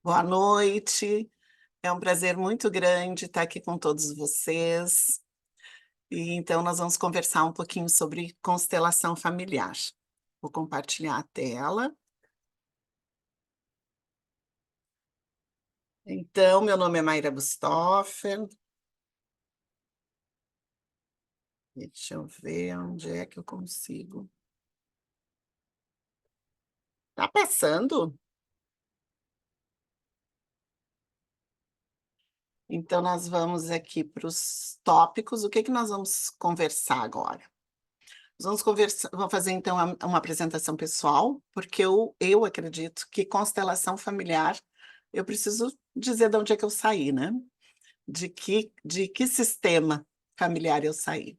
Boa noite, é um prazer muito grande estar aqui com todos vocês. E então nós vamos conversar um pouquinho sobre constelação familiar. Vou compartilhar a tela. Então, meu nome é Mayra Bustoffer. Deixa eu ver onde é que eu consigo. Tá passando? Então, nós vamos aqui para os tópicos. O que que nós vamos conversar agora? Nós vamos conversar, vamos fazer então uma apresentação pessoal, porque eu acredito que constelação familiar, eu preciso dizer de onde é que eu saí, né? De que sistema familiar eu saí.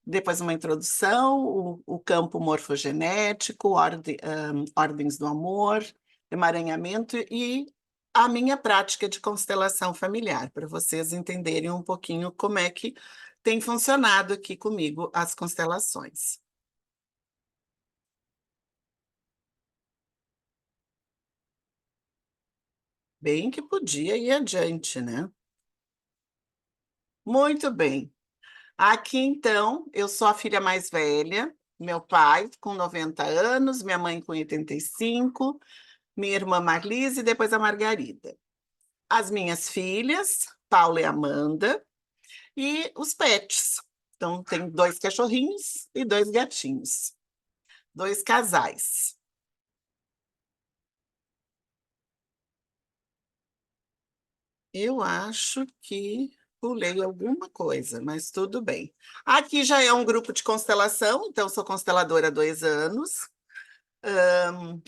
Depois uma introdução, o campo morfogenético, ordens do amor, emaranhamento e a minha prática de constelação familiar, para vocês entenderem um pouquinho como é que tem funcionado aqui comigo as constelações. Bem que podia ir adiante, né? Muito bem. Aqui, então, eu sou a filha mais velha, meu pai com 90 anos, minha mãe com 85, minha irmã Marlise e depois a Margarida. As minhas filhas, Paula e Amanda, e os pets. Então, tem 2 cachorrinhos e 2 gatinhos, 2 casais. Eu acho que pulei alguma coisa, mas tudo bem. Aqui já é um grupo de constelação, então sou consteladora há 2 anos.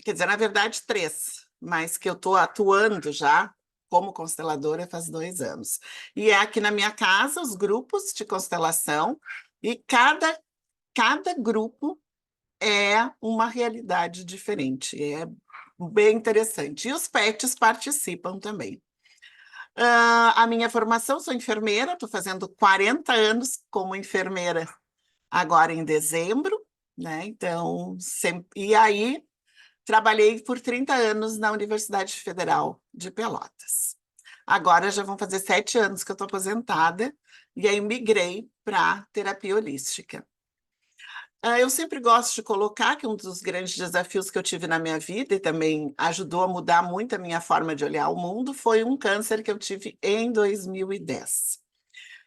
Quer dizer, na verdade, 3, mas que eu estou atuando já como consteladora faz 2 anos. E é aqui na minha casa os grupos de constelação, e cada grupo é uma realidade diferente. É bem interessante. E os pets participam também. A minha formação, sou enfermeira, estou fazendo 40 anos como enfermeira agora em dezembro, né? Então, e aí trabalhei por 30 anos na Universidade Federal de Pelotas. Agora já vão fazer 7 anos que eu estou aposentada, e aí migrei para terapia holística. Eu sempre gosto de colocar que um dos grandes desafios que eu tive na minha vida e também ajudou a mudar muito a minha forma de olhar o mundo foi um câncer que eu tive em 2010.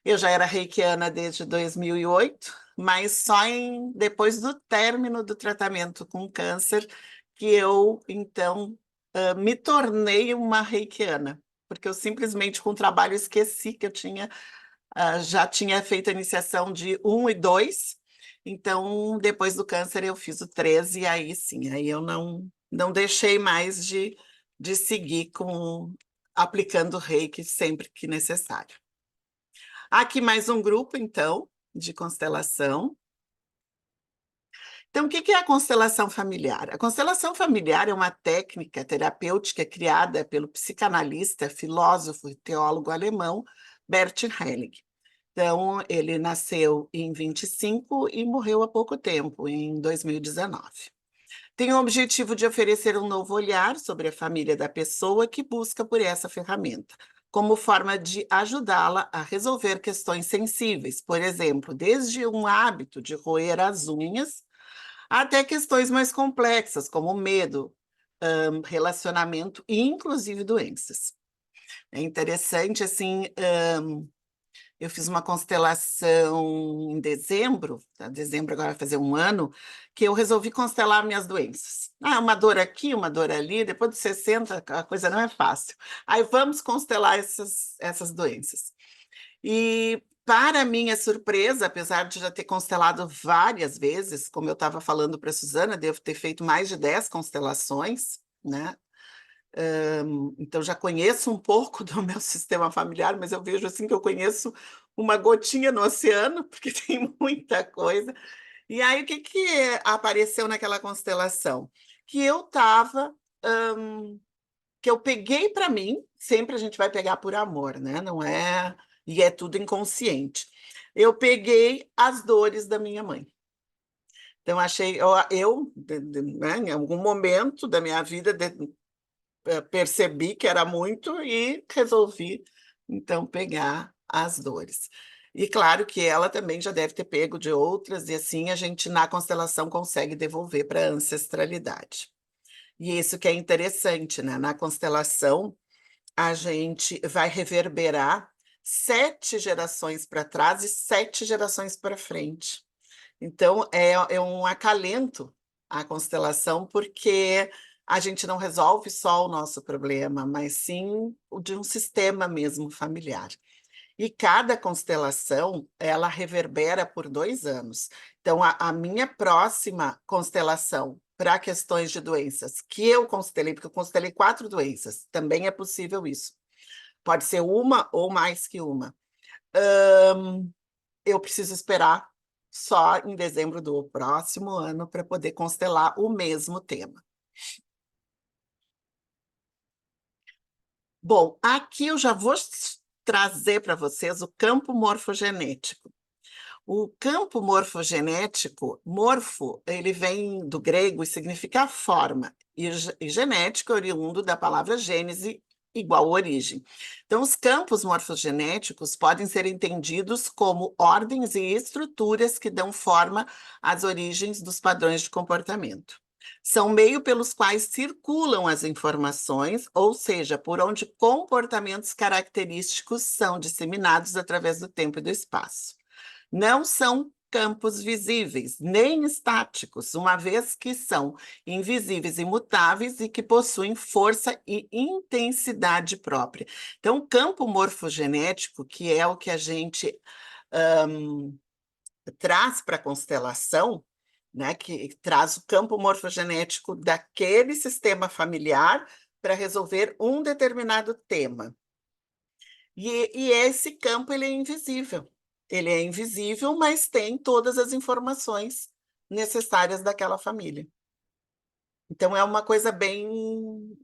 Eu já era reikiana desde 2008, mas só depois do término do tratamento com câncer que eu, então, me tornei uma reikiana, porque eu simplesmente, com o trabalho, esqueci que eu já tinha feito a iniciação de 1 e 2. Então, depois do câncer, eu fiz o 3, e aí sim, aí eu não deixei mais de seguir aplicando reiki sempre que necessário. Aqui mais um grupo, então, de constelação. Então, o que é a constelação familiar? A constelação familiar é uma técnica terapêutica criada pelo psicanalista, filósofo e teólogo alemão Bert Helling. Então, ele nasceu em 25 e morreu há pouco tempo, em 2019. Tem o objetivo de oferecer um novo olhar sobre a família da pessoa que busca por essa ferramenta, como forma de ajudá-la a resolver questões sensíveis, por exemplo, desde um hábito de roer as unhas até questões mais complexas, como medo, relacionamento e, inclusive, doenças. É interessante, assim, eu fiz uma constelação em dezembro, tá? Dezembro agora vai fazer 1 ano, que eu resolvi constelar minhas doenças. Uma dor aqui, uma dor ali, depois dos 60 a coisa não é fácil. Aí vamos constelar essas doenças. E, para minha surpresa, apesar de já ter constelado várias vezes, como eu estava falando para a Suzana, devo ter feito mais de 10 constelações, né? Então já conheço um pouco do meu sistema familiar, mas eu vejo assim que eu conheço uma gotinha no oceano, porque tem muita coisa. E aí, o que que apareceu naquela constelação? Que eu estava, que eu peguei para mim, sempre a gente vai pegar por amor, né? Não é, e é tudo inconsciente. Eu peguei as dores da minha mãe. Então, achei, né, em algum momento da minha vida, percebi que era muito e resolvi, então, pegar as dores. E claro que ela também já deve ter pego de outras, e assim a gente, na constelação, consegue devolver para a ancestralidade. E isso que é interessante, né? Na constelação, a gente vai reverberar 7 gerações para trás e 7 gerações para frente. Então, é um acalento a constelação, porque a gente não resolve só o nosso problema, mas sim o de um sistema mesmo familiar. E cada constelação, ela reverbera por 2 anos. Então, a minha próxima constelação para questões de doenças que eu constelei, porque eu constelei 4 doenças, também é possível isso. Pode ser uma ou mais que uma. Eu preciso esperar só em dezembro do próximo ano para poder constelar o mesmo tema. Bom, aqui eu já vou trazer para vocês o campo morfogenético. O campo morfogenético, morfo, ele vem do grego e significa forma, e genético é oriundo da palavra gênese, igual origem. Então, os campos morfogenéticos podem ser entendidos como ordens e estruturas que dão forma às origens dos padrões de comportamento. São meio pelos quais circulam as informações, ou seja, por onde comportamentos característicos são disseminados através do tempo e do espaço. Não são campos visíveis, nem estáticos, uma vez que são invisíveis e imutáveis e que possuem força e intensidade própria. Então, o campo morfogenético, que é o que a gente traz para a constelação, né, que traz o campo morfogenético daquele sistema familiar para resolver um determinado tema. E esse campo ele é invisível. Ele é invisível, mas tem todas as informações necessárias daquela família. Então é uma coisa bem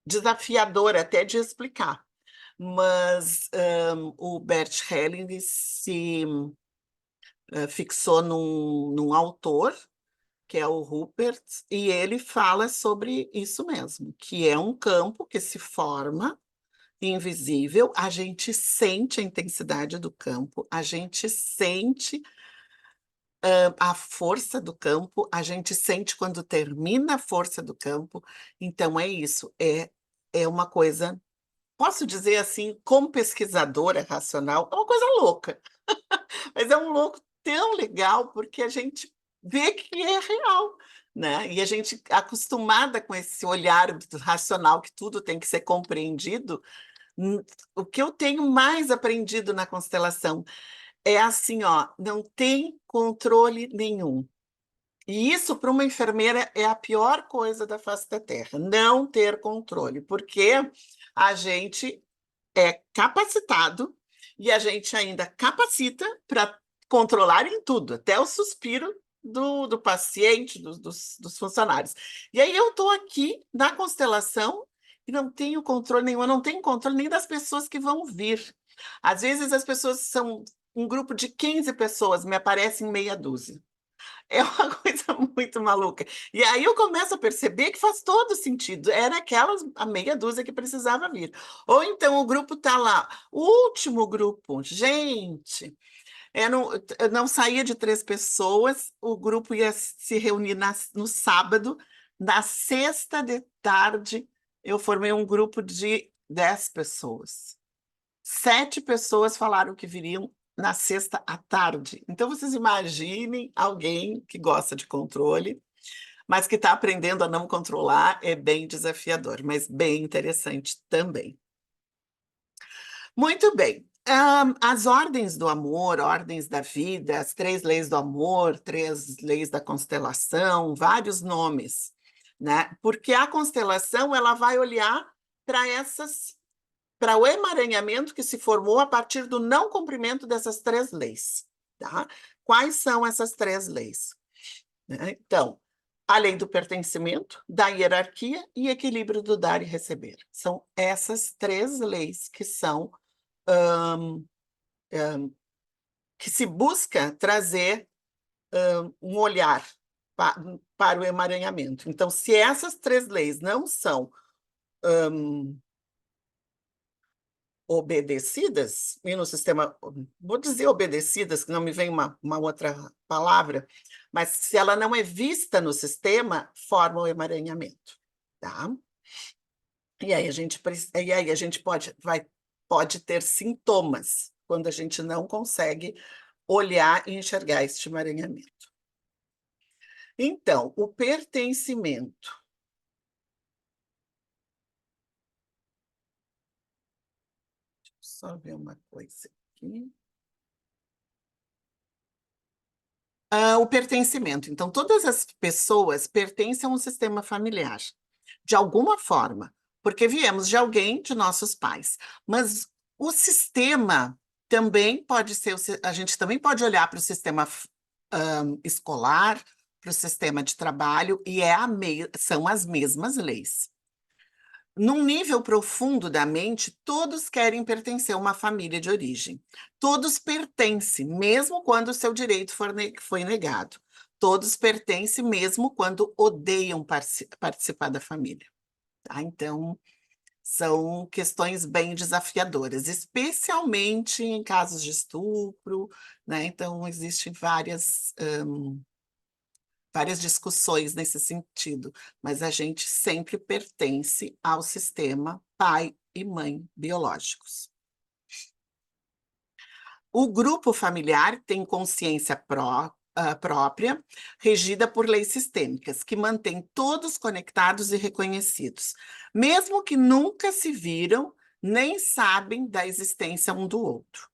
desafiadora até de explicar. Mas o Bert Helling se fixou num autor, que é o Rupert, e ele fala sobre isso mesmo, que é um campo que se forma invisível, a gente sente a intensidade do campo, a gente sente a força do campo, a gente sente quando termina a força do campo. Então é isso, é uma coisa, posso dizer assim, como pesquisadora racional, é uma coisa louca, mas é um louco tão legal porque a gente vê que é real. Né? E a gente, acostumada com esse olhar racional, que tudo tem que ser compreendido, o que eu tenho mais aprendido na constelação é assim, ó, não tem controle nenhum. E isso, para uma enfermeira, é a pior coisa da face da Terra, não ter controle, porque a gente é capacitado e a gente ainda capacita para controlar em tudo, até o suspiro do paciente, dos funcionários. E aí eu estou aqui na constelação e não tenho controle nenhum, eu não tenho controle nem das pessoas que vão vir. Às vezes as pessoas são um grupo de 15 pessoas, me aparecem meia dúzia. É uma coisa muito maluca. E aí eu começo a perceber que faz todo sentido. Era aquelas, a meia dúzia que precisava vir. Ou então o grupo está lá. O último grupo, gente, não saía de 3 pessoas, o grupo ia se reunir no sábado, na sexta de tarde, eu formei um grupo de 10 pessoas. 7 pessoas falaram que viriam na sexta à tarde. Então, vocês imaginem alguém que gosta de controle, mas que está aprendendo a não controlar, é bem desafiador, mas bem interessante também. Muito bem. As ordens do amor, ordens da vida, as 3 leis do amor, 3 leis da constelação, vários nomes, né? Porque a constelação ela vai olhar para o emaranhamento que se formou a partir do não cumprimento dessas 3 leis. Tá? Quais são essas 3 leis? Né? Então, a lei do pertencimento, da hierarquia e equilíbrio do dar e receber. São essas 3 leis que são que se busca trazer um olhar para o emaranhamento. Então, se essas três leis não são obedecidas, e no sistema, vou dizer obedecidas, que não me vem uma outra palavra, mas se ela não é vista no sistema, forma o emaranhamento, tá? E aí a gente pode ter sintomas quando a gente não consegue olhar e enxergar este emaranhamento. Então, o pertencimento. Deixa eu só ver uma coisa aqui. O pertencimento. Então, todas as pessoas pertencem a um sistema familiar, de alguma forma, porque viemos de alguém, de nossos pais. Mas o sistema também pode ser, a gente também pode olhar para o sistema escolar, para o sistema de trabalho, e são as mesmas leis. Num nível profundo da mente, todos querem pertencer a uma família de origem. Todos pertencem, mesmo quando o seu direito foi negado. Todos pertencem, mesmo quando odeiam participar da família. Tá? Então, são questões bem desafiadoras, especialmente em casos de estupro, né? Então, existem várias discussões nesse sentido, mas a gente sempre pertence ao sistema pai e mãe biológicos. O grupo familiar tem consciência própria, regida por leis sistêmicas, que mantém todos conectados e reconhecidos, mesmo que nunca se viram nem sabem da existência um do outro.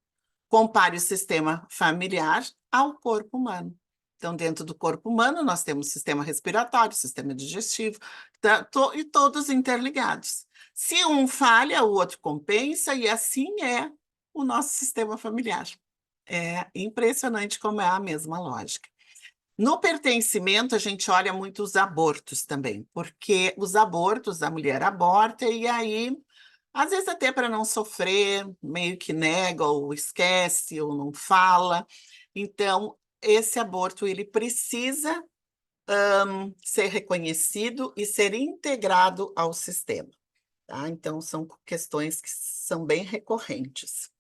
Compare o sistema familiar ao corpo humano. Então, dentro do corpo humano, nós temos sistema respiratório, sistema digestivo, e todos interligados. Se um falha, o outro compensa, e assim é o nosso sistema familiar. É impressionante como é a mesma lógica. No pertencimento, a gente olha muito os abortos também, porque os abortos, a mulher aborta, e aí às vezes até para não sofrer, meio que nega ou esquece ou não fala. Então, esse aborto ele precisa ser reconhecido e ser integrado ao sistema. Tá? Então, são questões que são bem recorrentes.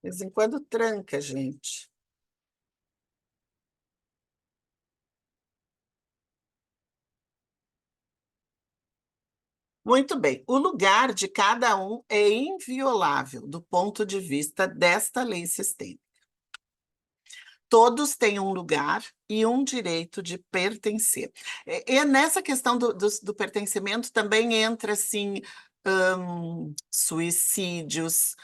De vez em quando tranca, gente. Muito bem. O lugar de cada um é inviolável do ponto de vista desta lei sistêmica. Todos têm um lugar e um direito de pertencer. E nessa questão do pertencimento também entra, assim, suicídios,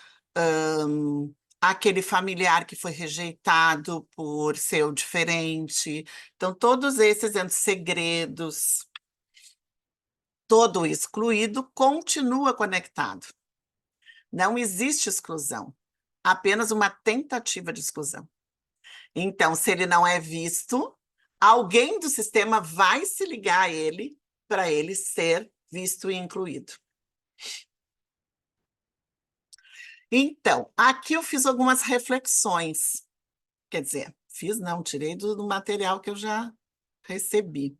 aquele familiar que foi rejeitado por ser o diferente. Então, todos esses entram segredos, todo excluído continua conectado. Não existe exclusão, apenas uma tentativa de exclusão. Então, se ele não é visto, alguém do sistema vai se ligar a ele para ele ser visto e incluído. Então, aqui eu fiz algumas reflexões. Quer dizer, fiz não, tirei do material que eu já recebi.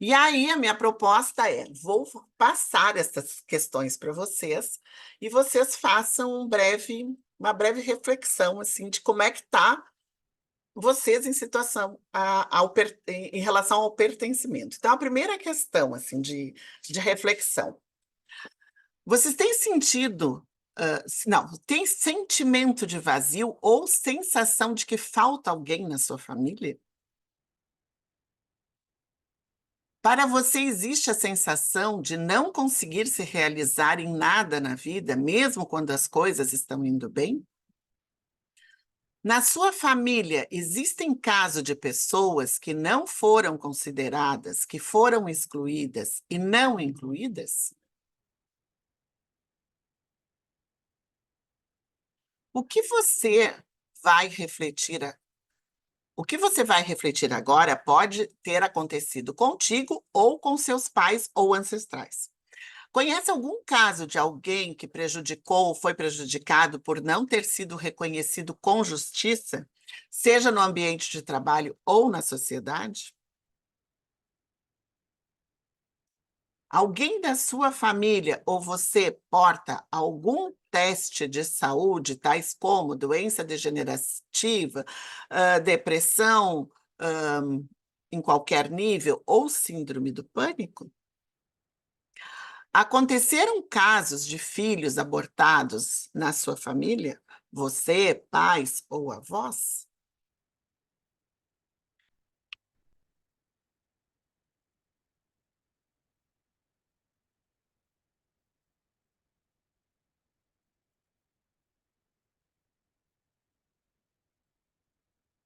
E aí, a minha proposta é: vou passar essas questões para vocês e vocês façam uma breve reflexão assim, de como é que está vocês em situação em relação ao pertencimento. Então, a primeira questão assim, de reflexão. Vocês têm sentido, não, tem sentimento de vazio ou sensação de que falta alguém na sua família? Para você, existe a sensação de não conseguir se realizar em nada na vida, mesmo quando as coisas estão indo bem? Na sua família, existem casos de pessoas que não foram consideradas, que foram excluídas e não incluídas? O que você vai refletir, o que você vai refletir agora pode ter acontecido contigo ou com seus pais ou ancestrais. Conhece algum caso de alguém que prejudicou ou foi prejudicado por não ter sido reconhecido com justiça, seja no ambiente de trabalho ou na sociedade? Alguém da sua família ou você porta algum teste de saúde, tais como doença degenerativa, depressão, hã, em qualquer nível ou síndrome do pânico? Aconteceram casos de filhos abortados na sua família? Você, pais ou avós?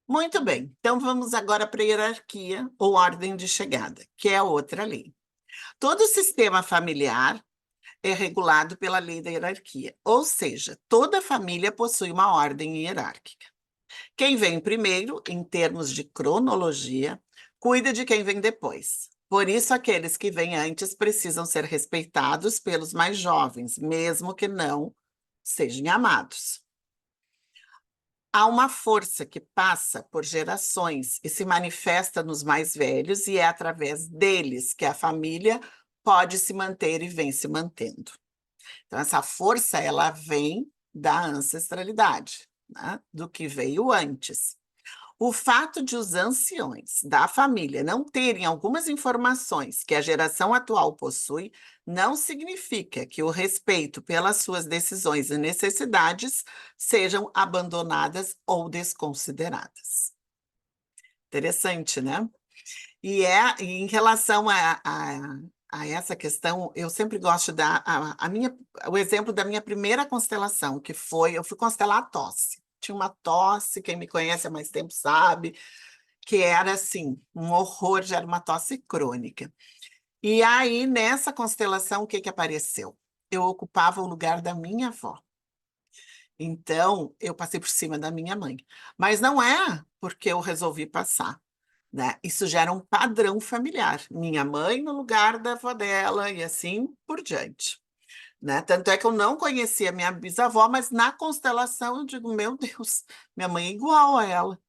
Muito bem, então vamos agora para a hierarquia ou ordem de chegada, que é a outra lei. Todo sistema familiar é regulado pela lei da hierarquia, ou seja, toda família possui uma ordem hierárquica. Quem vem primeiro, em termos de cronologia, cuida de quem vem depois. Por isso, aqueles que vêm antes precisam ser respeitados pelos mais jovens, mesmo que não sejam amados. Há uma força que passa por gerações e se manifesta nos mais velhos, e é através deles que a família pode se manter e vem se mantendo. Então, essa força, ela vem da ancestralidade, né, do que veio antes. O fato de os anciões da família não terem algumas informações que a geração atual possui, não significa que o respeito pelas suas decisões e necessidades sejam abandonadas ou desconsideradas. Interessante, né? E em relação a essa questão, eu sempre gosto de dar o exemplo da minha primeira constelação, que foi, eu fui constelar a tosse. Tinha uma tosse, quem me conhece há mais tempo sabe, que era assim, um horror, já era uma tosse crônica. E aí, nessa constelação, o que que apareceu? Eu ocupava o lugar da minha avó. Então, eu passei por cima da minha mãe. Mas não é porque eu resolvi passar, né? Isso gera um padrão familiar. Minha mãe no lugar da avó dela e assim por diante, né? Tanto é que eu não conhecia minha bisavó, mas na constelação eu digo, meu Deus, minha mãe é igual a ela.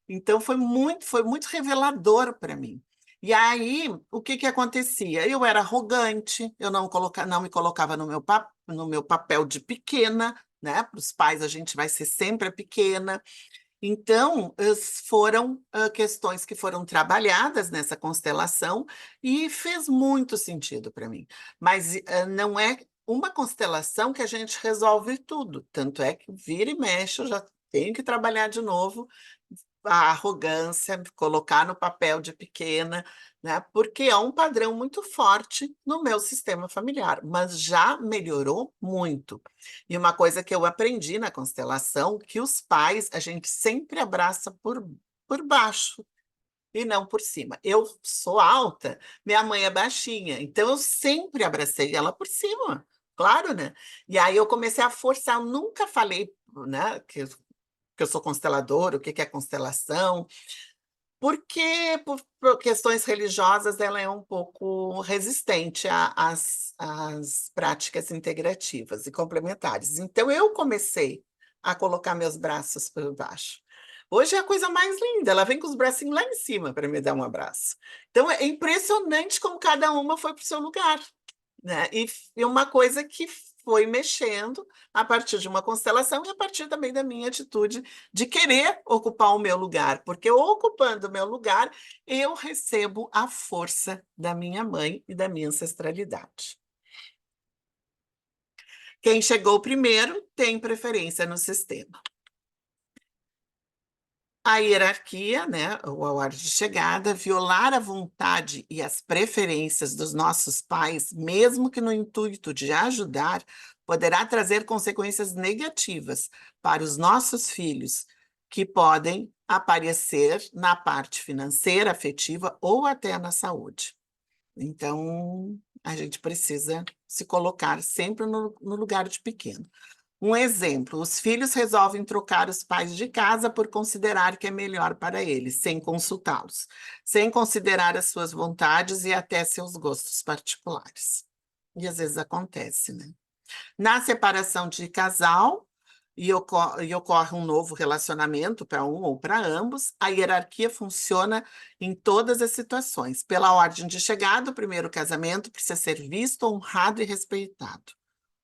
Então foi muito revelador para mim. E aí, o que que acontecia? Eu era arrogante, eu não me colocava no meu papel de pequena, né? Para os pais a gente vai ser sempre a pequena. Então, foram questões que foram trabalhadas nessa constelação e fez muito sentido para mim. Mas não é uma constelação que a gente resolve tudo. Tanto é que vira e mexe, eu já tenho que trabalhar de novo a arrogância, me colocar no papel de pequena, né? Porque é um padrão muito forte no meu sistema familiar, mas já melhorou muito. E uma coisa que eu aprendi na constelação, que os pais a gente sempre abraça por baixo e não por cima. Eu sou alta, minha mãe é baixinha, então eu sempre abracei ela por cima. Claro, né? E aí eu comecei a forçar, eu nunca falei, né, que eu sou consteladora, o que que é constelação, porque por questões religiosas ela é um pouco resistente às práticas integrativas e complementares. Então eu comecei a colocar meus braços por baixo. Hoje é a coisa mais linda, ela vem com os bracinhos lá em cima para me dar um abraço. Então é impressionante como cada uma foi para o seu lugar, né? E uma coisa que foi mexendo a partir de uma constelação e a partir também da minha atitude de querer ocupar o meu lugar, porque ocupando o meu lugar, eu recebo a força da minha mãe e da minha ancestralidade. Quem chegou primeiro tem preferência no sistema. A hierarquia, né, ou a ordem de chegada, violar a vontade e as preferências dos nossos pais, mesmo que no intuito de ajudar, poderá trazer consequências negativas para os nossos filhos, que podem aparecer na parte financeira, afetiva ou até na saúde. Então, a gente precisa se colocar sempre no lugar de pequeno. Um exemplo: os filhos resolvem trocar os pais de casa por considerar que é melhor para eles, sem consultá-los, sem considerar as suas vontades e até seus gostos particulares. E às vezes acontece, né? Na separação de casal, e ocorre um novo relacionamento para um ou para ambos, a hierarquia funciona em todas as situações. Pela ordem de chegada, o primeiro casamento precisa ser visto, honrado e respeitado.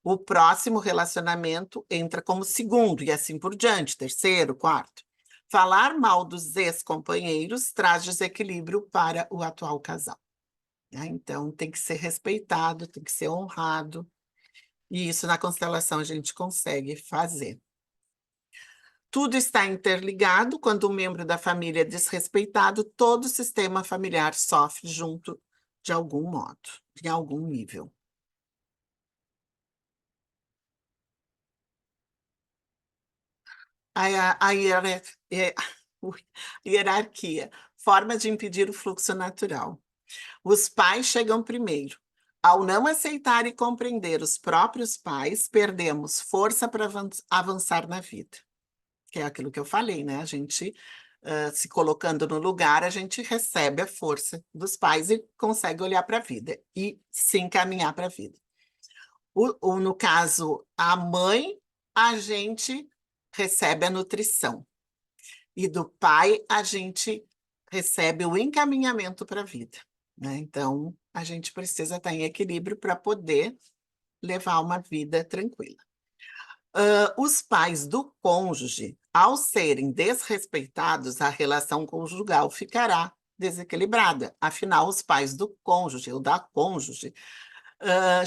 O próximo relacionamento entra como segundo, e assim por diante, terceiro, quarto. Falar mal dos ex-companheiros traz desequilíbrio para o atual casal, né? Então, tem que ser respeitado, tem que ser honrado, e isso na constelação a gente consegue fazer. Tudo está interligado. Quando um membro da família é desrespeitado, todo o sistema familiar sofre junto de algum modo, em algum nível. A ui, hierarquia, forma de impedir o fluxo natural. Os pais chegam primeiro. Ao não aceitar e compreender os próprios pais, perdemos força para avançar na vida. Que é aquilo que eu falei, né? A gente, se colocando no lugar, a gente recebe a força dos pais e consegue olhar para a vida e se encaminhar para a vida. No caso, a mãe, a gente recebe a nutrição. E do pai, a gente recebe o encaminhamento para a vida, né? Então, a gente precisa estar em equilíbrio para poder levar uma vida tranquila. Os pais do cônjuge, ao serem desrespeitados, a relação conjugal ficará desequilibrada. Afinal, os pais do cônjuge ou da cônjuge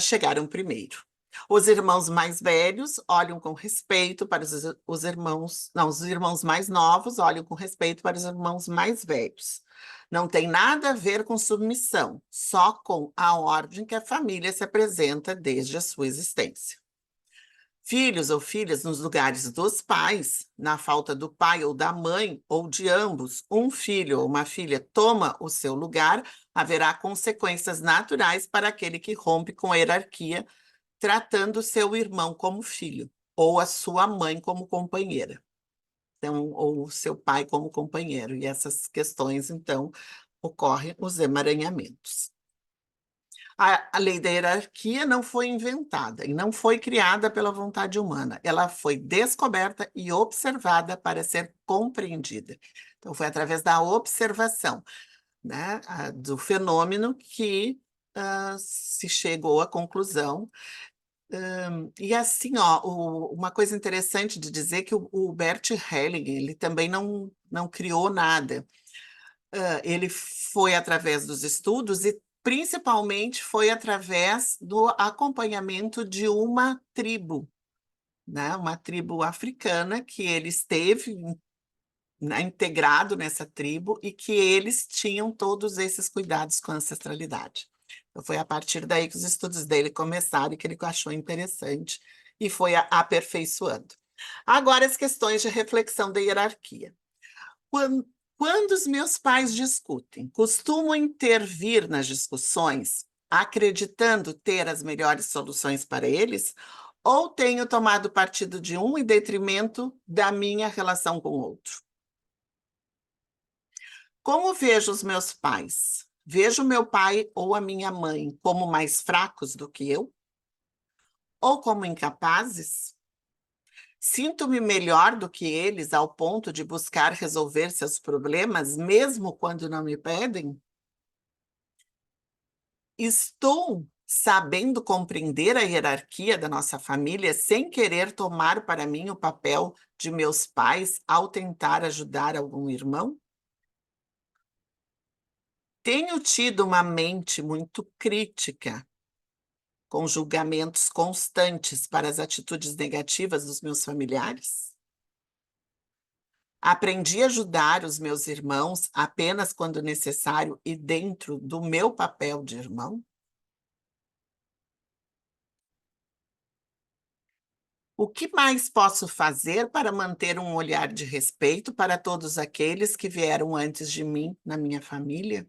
chegaram primeiro. Os irmãos mais velhos olham com respeito para os irmãos, não, os irmãos mais novos olham com respeito para os irmãos mais velhos. Não tem nada a ver com submissão, só com a ordem que a família se apresenta desde a sua existência. Filhos ou filhas nos lugares dos pais, na falta do pai ou da mãe, ou de ambos, um filho ou uma filha toma o seu lugar, haverá consequências naturais para aquele que rompe com a hierarquia, tratando seu irmão como filho, ou a sua mãe como companheira, então, ou seu pai como companheiro. E essas questões, então, ocorrem os emaranhamentos. A lei da hierarquia não foi inventada e não foi criada pela vontade humana. Ela foi descoberta e observada para ser compreendida. Então, foi através da observação, né, do fenômeno que se chegou à conclusão. E assim, ó, uma coisa interessante de dizer que o Bert Hellinger, ele também não criou nada. Ele foi através dos estudos e principalmente foi através do acompanhamento de uma tribo, né? Uma tribo africana que ele esteve integrado nessa tribo e que eles tinham todos esses cuidados com a ancestralidade. Então, foi a partir daí que os estudos dele começaram e que ele achou interessante e foi aperfeiçoando. Agora, as questões de reflexão da hierarquia. Quando, quando os meus pais discutem, costumo intervir nas discussões, acreditando ter as melhores soluções para eles, ou tenho tomado partido de um em detrimento da minha relação com o outro? Como vejo os meus pais? Vejo meu pai ou a minha mãe como mais fracos do que eu? Ou como incapazes? Sinto-me melhor do que eles ao ponto de buscar resolver seus problemas, mesmo quando não me pedem? Estou sabendo compreender a hierarquia da nossa família sem querer tomar para mim o papel de meus pais ao tentar ajudar algum irmão? Tenho tido uma mente muito crítica, com julgamentos constantes para as atitudes negativas dos meus familiares? Aprendi a ajudar os meus irmãos apenas quando necessário e dentro do meu papel de irmão? O que mais posso fazer para manter um olhar de respeito para todos aqueles que vieram antes de mim na minha família?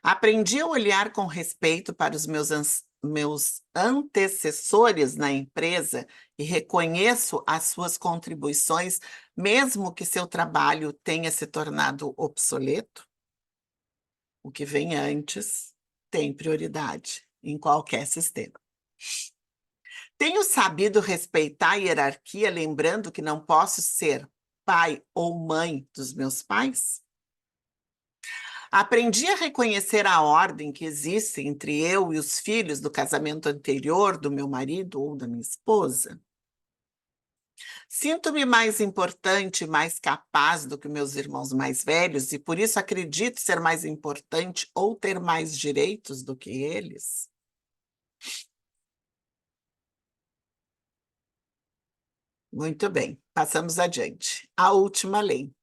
Aprendi a olhar com respeito para os meus antecessores na empresa e reconheço as suas contribuições, mesmo que seu trabalho tenha se tornado obsoleto. O que vem antes tem prioridade. em qualquer sistema. Tenho sabido respeitar a hierarquia, lembrando que não posso ser pai ou mãe dos meus pais? Aprendi a reconhecer a ordem que existe entre eu e os filhos do casamento anterior do meu marido ou da minha esposa? Sinto-me mais importante e mais capaz do que meus irmãos mais velhos e por isso acredito ser mais importante ou ter mais direitos do que eles? Muito bem, passamos adiante. A última lei,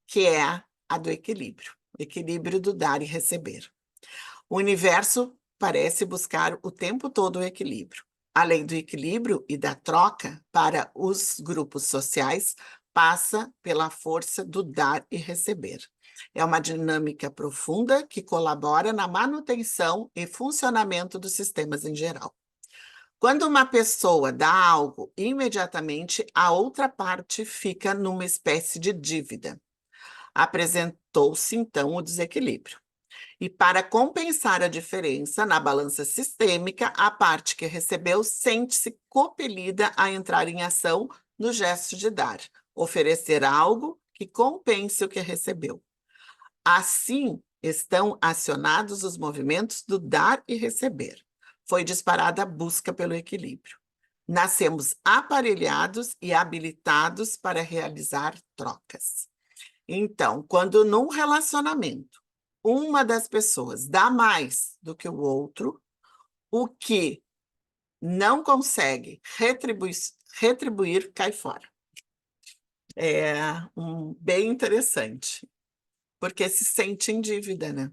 que é a do equilíbrio, o equilíbrio do dar e receber. O universo parece buscar o tempo todo o equilíbrio. A lei do equilíbrio e da troca para os grupos sociais passa pela força do dar e receber. É uma dinâmica profunda que colabora na manutenção e funcionamento dos sistemas em geral. Quando uma pessoa dá algo, imediatamente a outra parte fica numa espécie de dívida. Apresentou-se então o desequilíbrio. E para compensar a diferença na balança sistêmica, a parte que recebeu sente-se compelida a entrar em ação no gesto de dar, oferecer algo que compense o que recebeu. Assim, estão acionados os movimentos do dar e receber. Foi disparada a busca pelo equilíbrio. Nascemos aparelhados e habilitados para realizar trocas. Então, quando num relacionamento uma das pessoas dá mais do que o outro, o que não consegue retribuir cai fora. É bem interessante, porque se sente em dívida, né?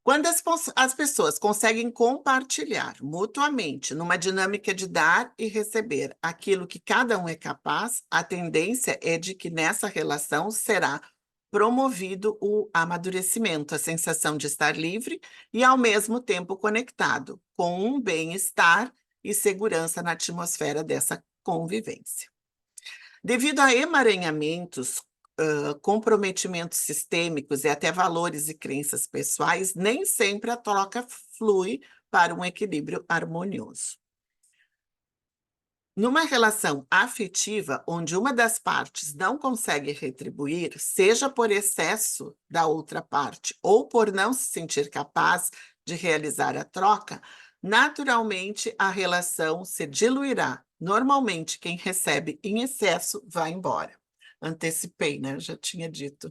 Quando as pessoas conseguem compartilhar mutuamente, numa dinâmica de dar e receber aquilo que cada um é capaz, a tendência é de que nessa relação será promovido o amadurecimento, a sensação de estar livre e, ao mesmo tempo, conectado, com um bem-estar e segurança na atmosfera dessa convivência. Devido a emaranhamentos, comprometimentos sistêmicos e até valores e crenças pessoais, nem sempre a troca flui para um equilíbrio harmonioso. Numa relação afetiva, onde uma das partes não consegue retribuir, seja por excesso da outra parte ou por não se sentir capaz de realizar a troca, naturalmente a relação se diluirá. Normalmente, quem recebe em excesso vai embora. Antecipei, né? Já tinha dito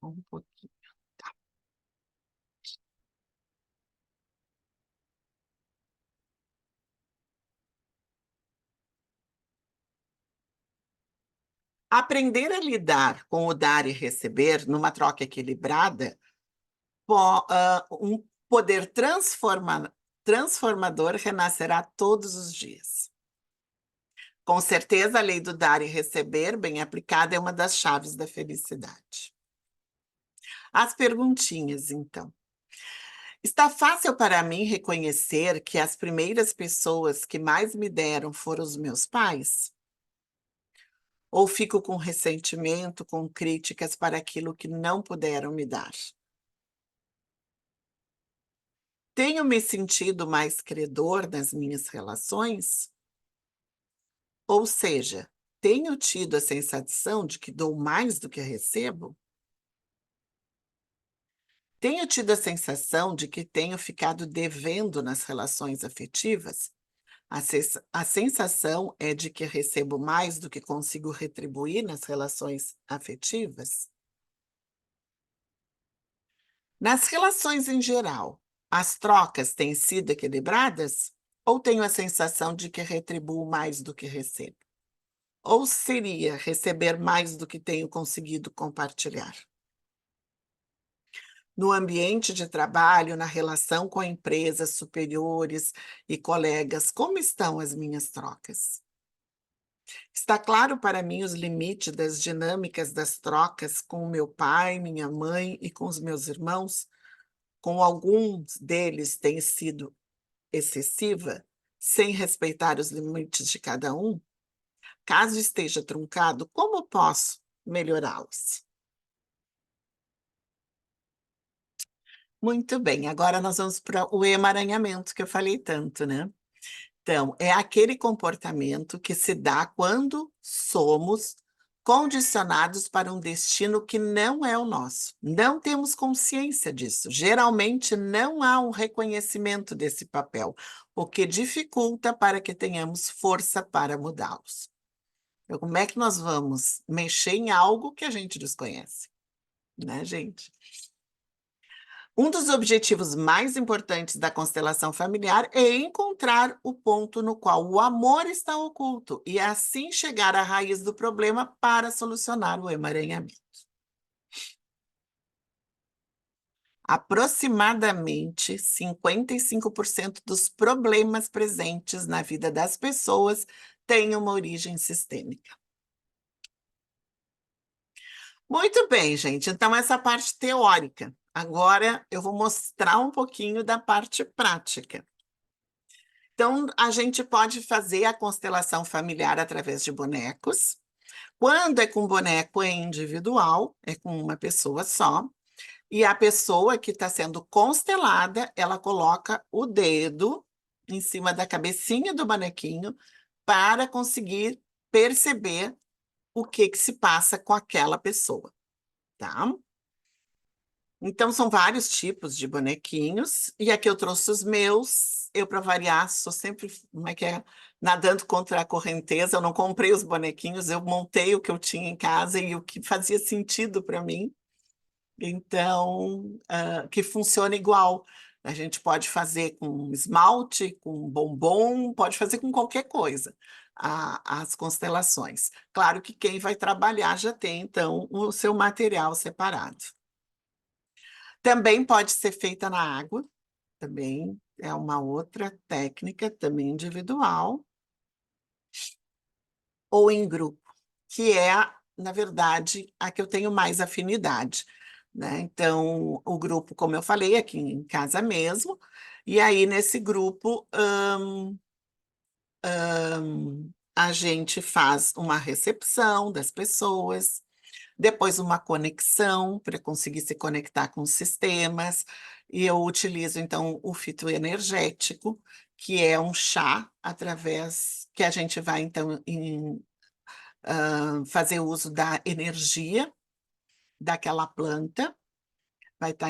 um pouquinho. Aprender a lidar com o dar e receber numa troca equilibrada, um poder transformador renascerá todos os dias. Com certeza, a lei do dar e receber, bem aplicada, é uma das chaves da felicidade. As perguntinhas, então. Está fácil para mim reconhecer que as primeiras pessoas que mais me deram foram os meus pais? Ou fico com ressentimento, com críticas para aquilo que não puderam me dar? Tenho me sentido mais credor nas minhas relações? Ou seja, tenho tido a sensação de que dou mais do que recebo? Tenho tido a sensação de que tenho ficado devendo nas relações afetivas? A sensação é de que recebo mais do que consigo retribuir nas relações afetivas? Nas relações em geral, as trocas têm sido equilibradas? Ou tenho a sensação de que retribuo mais do que recebo? Ou seria receber mais do que tenho conseguido compartilhar? No ambiente de trabalho, na relação com empresas superiores e colegas, como estão as minhas trocas? Está claro para mim os limites das dinâmicas das trocas com o meu pai, minha mãe e com os meus irmãos? Com alguns deles tem sido excessiva, sem respeitar os limites de cada um? Caso esteja truncado, como posso melhorá-los? Muito bem, agora nós vamos para o emaranhamento que eu falei tanto, né? Então, é aquele comportamento que se dá quando somos condicionados para um destino que não é o nosso. Não temos consciência disso. Geralmente, não há um reconhecimento desse papel, o que dificulta para que tenhamos força para mudá-los. Então, como é que nós vamos mexer em algo que a gente desconhece, né, gente? Um dos objetivos mais importantes da constelação familiar é encontrar o ponto no qual o amor está oculto e assim chegar à raiz do problema para solucionar o emaranhamento. Aproximadamente 55% dos problemas presentes na vida das pessoas têm uma origem sistêmica. Muito bem, gente. Então, essa parte teórica. Agora, eu vou mostrar um pouquinho da parte prática. Então, a gente pode fazer a constelação familiar através de bonecos. Quando é com boneco, é individual, é com uma pessoa só. E a pessoa que está sendo constelada, ela coloca o dedo em cima da cabecinha do bonequinho para conseguir perceber o que se passa com aquela pessoa, tá? Então, são vários tipos de bonequinhos, e aqui eu trouxe os meus. Eu, para variar, sou sempre, como é que é? Nadando contra a correnteza. Eu não comprei os bonequinhos, eu montei o que eu tinha em casa e o que fazia sentido para mim. Então, que funciona igual. A gente pode fazer com esmalte, com bombom, pode fazer com qualquer coisa, as constelações. Claro que quem vai trabalhar já tem, então, o seu material separado. Também pode ser feita na água, também é uma outra técnica, também individual, ou em grupo, que é, na verdade, a que eu tenho mais afinidade, né? Então, o grupo, como eu falei, aqui em casa mesmo, e aí nesse grupo a gente faz uma recepção das pessoas, depois uma conexão para conseguir se conectar com os sistemas, e eu utilizo então o fitoenergético, que é um chá através que a gente vai então fazer uso da energia daquela planta, vai estar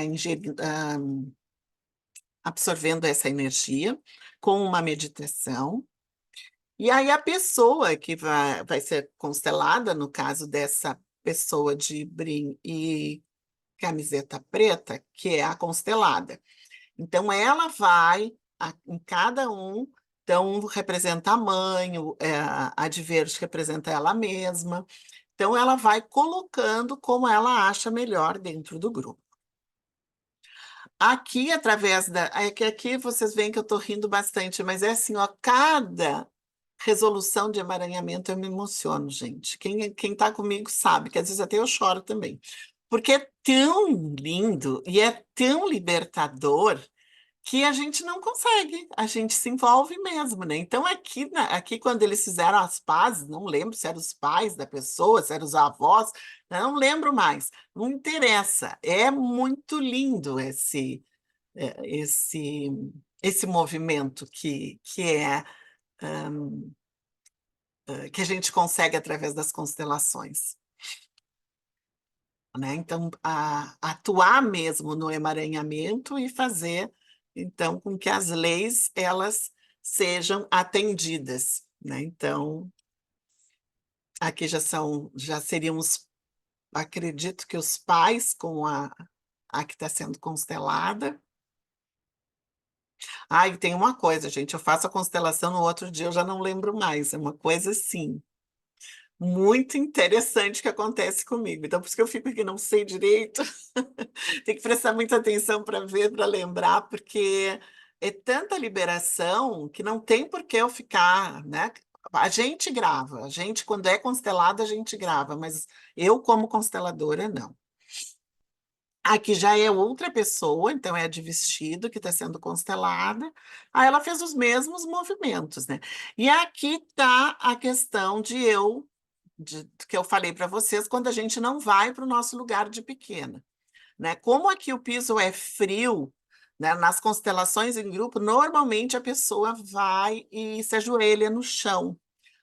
absorvendo essa energia com uma meditação. E aí a pessoa que vai ser constelada, no caso dessa pessoa de brim e camiseta preta, que é a constelada. Então, ela vai em cada um, então, representa a mãe, a de verde representa ela mesma. Então, ela vai colocando como ela acha melhor dentro do grupo. Aqui, através da... É que aqui vocês veem que eu estou rindo bastante, mas é assim, ó, cada resolução de emaranhamento eu me emociono, gente. Quem está comigo sabe, que às vezes até eu choro também. Porque é tão lindo e é tão libertador que a gente não consegue, a gente se envolve mesmo, né? Então, aqui quando eles fizeram as pazes, não lembro se eram os pais da pessoa, se eram os avós, não lembro mais, não interessa, é muito lindo esse movimento que a gente consegue através das constelações, né? Então, atuar mesmo no emaranhamento e fazer, então, com que as leis, elas sejam atendidas, né? Então, aqui já seriam acredito que os pais com a que está sendo constelada. Ah, e tem uma coisa, gente, eu faço a constelação, no outro dia eu já não lembro mais, é uma coisa assim, muito interessante que acontece comigo. Então, por isso que eu fico aqui, não sei direito. Tem que prestar muita atenção para ver, para lembrar, porque é tanta liberação que não tem por que eu ficar, né? A gente grava, a gente, quando é constelada, a gente grava, mas eu, como consteladora, não. Aqui já é outra pessoa, então é a de vestido que está sendo constelada. Aí ela fez os mesmos movimentos, né? E aqui está a questão que eu falei para vocês, quando a gente não vai para o nosso lugar de pequena. né? Como aqui o piso é frio, né? Nas constelações em grupo, normalmente a pessoa vai e se ajoelha no chão.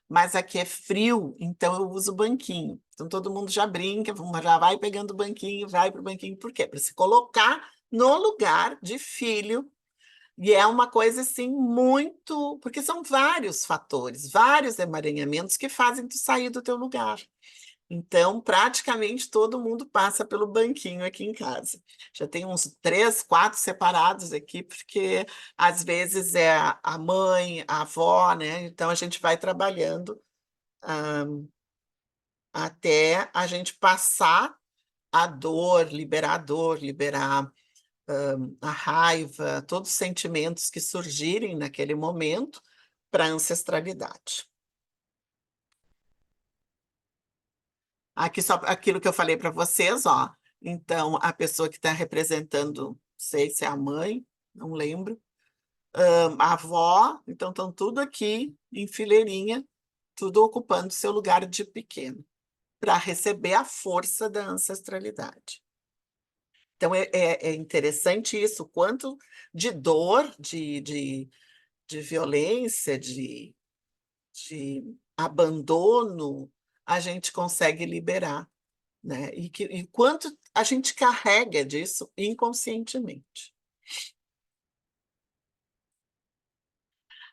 Mas aqui é frio, então eu uso o banquinho. Então todo mundo já brinca, já vai pegando o banquinho, vai para o banquinho. Por quê? Para se colocar no lugar de filho. E é uma coisa assim muito, porque são vários fatores, vários emaranhamentos que fazem tu sair do teu lugar. Então, praticamente todo mundo passa pelo banquinho aqui em casa. Já tem uns 3, 4 separados aqui, porque às vezes é a mãe, a avó, né? Então a gente vai trabalhando até a gente passar a dor, liberar a raiva, todos os sentimentos que surgirem naquele momento para a ancestralidade. Aqui só aquilo que eu falei para vocês, ó. Então, a pessoa que está representando, não sei se é a mãe, não lembro, a avó, então estão tudo aqui em fileirinha, tudo ocupando seu lugar de pequeno, para receber a força da ancestralidade. Então, é interessante isso, quanto de dor, de violência, de abandono, a gente consegue liberar, né? E quanto a gente carrega disso inconscientemente.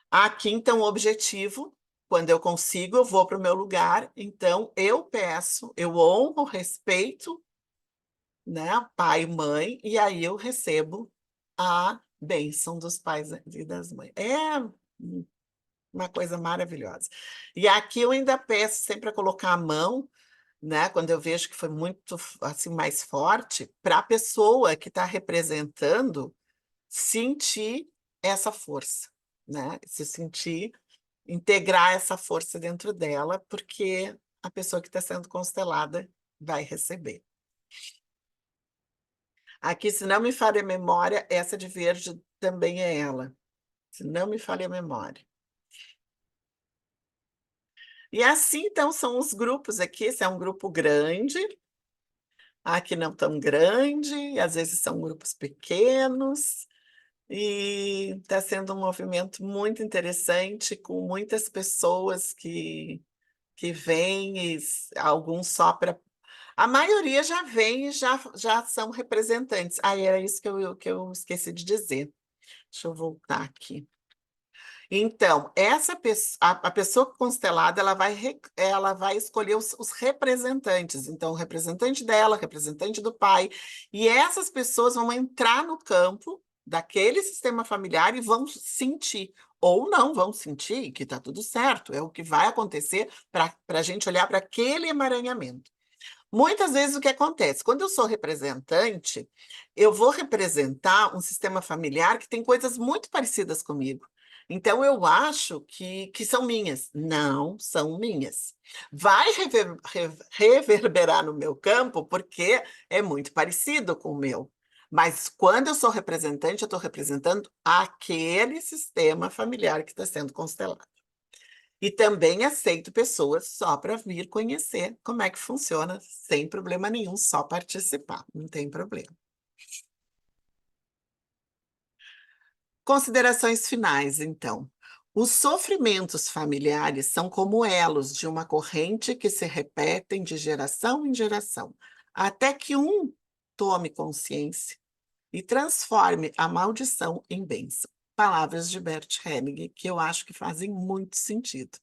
Aqui, então, o objetivo, quando eu consigo, eu vou para o meu lugar, então eu peço, eu honro, respeito, né, pai e mãe, e aí eu recebo a bênção dos pais e das mães. É uma coisa maravilhosa. E aqui eu ainda peço sempre a colocar a mão, né, quando eu vejo que foi muito assim mais forte, para a pessoa que está representando sentir essa força, né? Se sentir, integrar essa força dentro dela, porque a pessoa que está sendo constelada vai receber. Aqui, se não me falha a memória, essa de verde também é ela. Se não me falha a memória. E assim, então, são os grupos aqui. Esse é um grupo grande, aqui não tão grande, e às vezes são grupos pequenos, e está sendo um movimento muito interessante, com muitas pessoas que vêm, e alguns só para. A maioria já vem e já são representantes. Ah, era isso que eu esqueci de dizer. Deixa eu voltar aqui. Então, a pessoa constelada, ela vai escolher os representantes. Então, o representante dela, o representante do pai, e essas pessoas vão entrar no campo daquele sistema familiar e vão sentir, ou não vão sentir que está tudo certo, é o que vai acontecer para a gente olhar para aquele emaranhamento. Muitas vezes o que acontece? Quando eu sou representante, eu vou representar um sistema familiar que tem coisas muito parecidas comigo. Então, eu acho que são minhas. Não são minhas. Vai reverberar no meu campo porque é muito parecido com o meu. Mas quando eu sou representante, eu estou representando aquele sistema familiar que está sendo constelado. E também aceito pessoas só para vir conhecer como é que funciona, sem problema nenhum, só participar, não tem problema. Considerações finais, então. Os sofrimentos familiares são como elos de uma corrente que se repetem de geração em geração, até que um tome consciência e transforme a maldição em bênção. Palavras de Bert Helling, que eu acho que fazem muito sentido,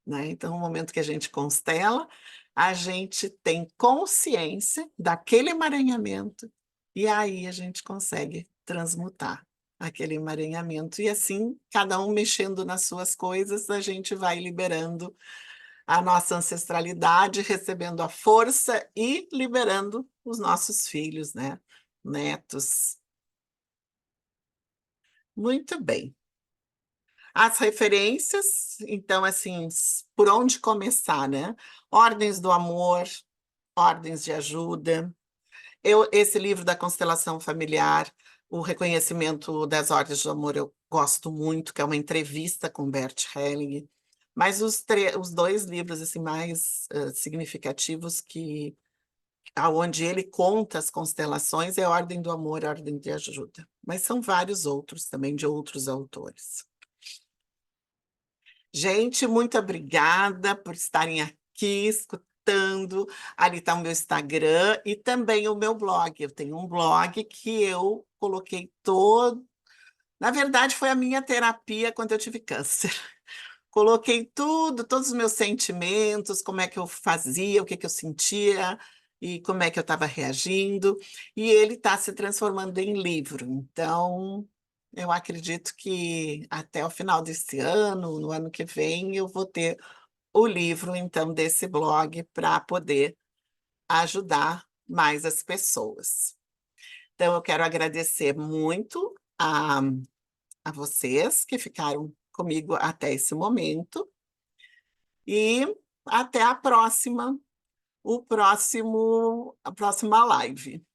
né? Então, no momento que a gente constela, a gente tem consciência daquele emaranhamento e aí a gente consegue transmutar aquele emaranhamento. E assim, cada um mexendo nas suas coisas, a gente vai liberando a nossa ancestralidade, recebendo a força e liberando os nossos filhos, né? Netos. Muito bem. As referências, então, assim, por onde começar, né? Ordens do amor, ordens de ajuda. Esse livro da constelação familiar, o reconhecimento das ordens do amor, eu gosto muito, que é uma entrevista com Bert Helling. Mas os dois livros assim, mais significativos que aonde ele conta as constelações, é a Ordem do Amor, a Ordem de Ajuda. Mas são vários outros também, de outros autores. Gente, muito obrigada por estarem aqui escutando. Ali está o meu Instagram e também o meu blog. Eu tenho um blog que eu coloquei todo. Na verdade, foi a minha terapia quando eu tive câncer. Coloquei tudo, todos os meus sentimentos, como é que eu fazia, o que que eu sentia e como é que eu estava reagindo. E ele está se transformando em livro. Então, eu acredito que até o final desse ano, no ano que vem, eu vou ter o livro, então, desse blog para poder ajudar mais as pessoas. Então, eu quero agradecer muito a vocês que ficaram comigo até esse momento. E até a próxima, a próxima live.